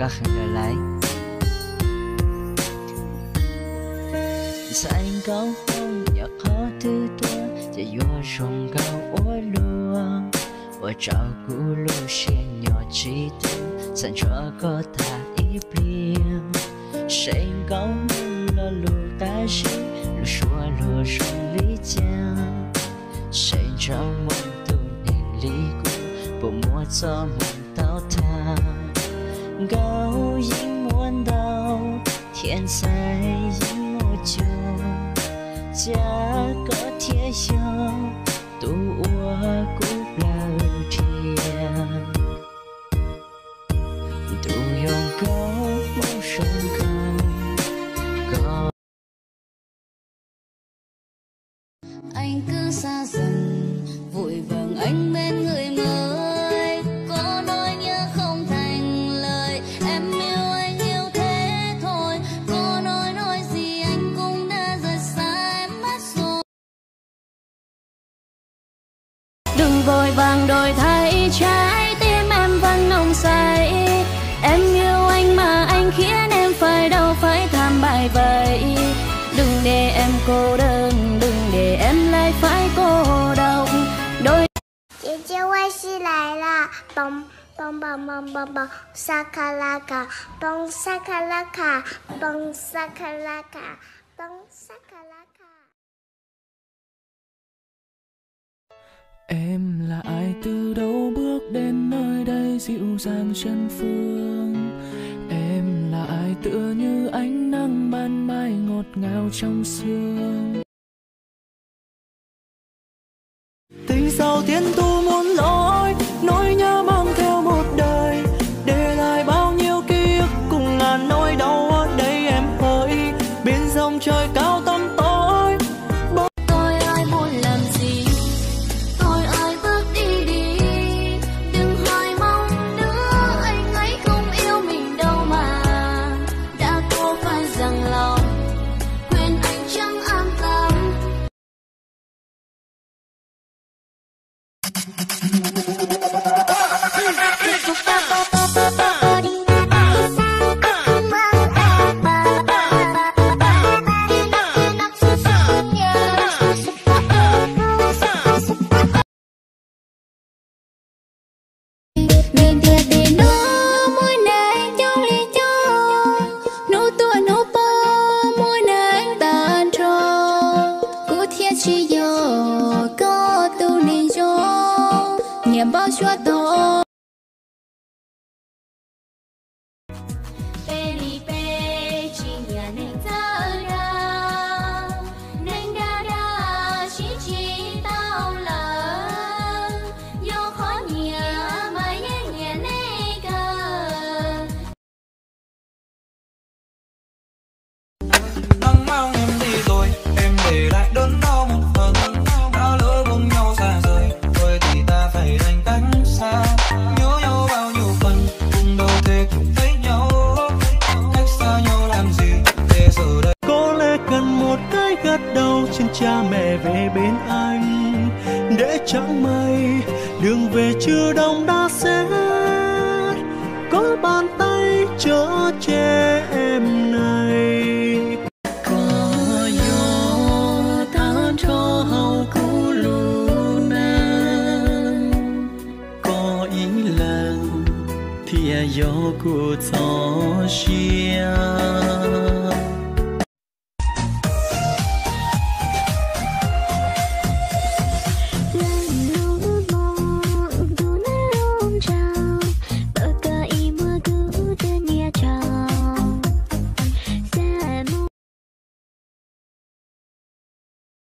các hàng lại xanh cao không nhạc khó thứ tuaจะยัวชงเก่าอ้วนลัวว่าเจ้ากูรู้เชียงหยอดจีตัวสัญชาก็ตาอีเปลี่ยนเสียงเก่ามันละลูตาชีลูชัวลูชงลีเจียเสียงเจ้ามันตัวหนึ่งลีกูปวดมัวจอมันเต้าทางเก่ายิ่งม้วนเดา天在ยิ่งโมโจ家个天下渡我古老天渡用高梦上高 anh cứ xa dần vội vàng anh bên người mới có nói nhớ không thành lời em yêu anh yêu thế thôi có nói gì anh cũng đã rời xa em mất rồi đừng vội vàng đổi thay trái tim em vẫn nồng say em yêu anh mà anh khiến em phải đau phải tham bại vậy đừng để em cô đơn đừng để em lại phải cô độc đôi 姐姐外星来啦！蹦蹦蹦蹦蹦蹦，沙卡拉卡，蹦沙卡拉卡，蹦沙卡拉卡，蹦沙卡拉卡。 Em là ai từ đâu bước đến nơi đây dịu dàng chân phương. Em là ai tựa như ánh nắng ban mai ngọt ngào trong sương. Tình sao tiên tu muốn lối, nỗi nhớ mang theo một đời, để lại bao nhiêu ký ức cùng ngàn nỗi đau ở đây em ơi. Bên dòng trời cao tăm tối. Tôi ai muốn làm gì, tôi ai bước đi đi, đừng hỏi mong nữa anh ấy không yêu mình đâu mà đã cố phải rằng lòng quên anh chẳng an tâm. Bao chúa tôi Felipe chỉ nhà nên ta ra nên đã chỉ tao là do khó nhà mà nhẹ này cả nắng mang em đi rồi em để lại đớn đau một phần đã lỡ buông nhau xa rời rồi thì ta phải thành cách xa nhớ nhau bao nhiêu phần cùng đâu thể thấy nhau cách xa nhau làm gì để giờ đây có lẽ cần một cái gật đầu trên cha mẹ về bên anh để chẳng may đường về chưa đông đã xét có bàn tay chở che em này. Gió của gió xia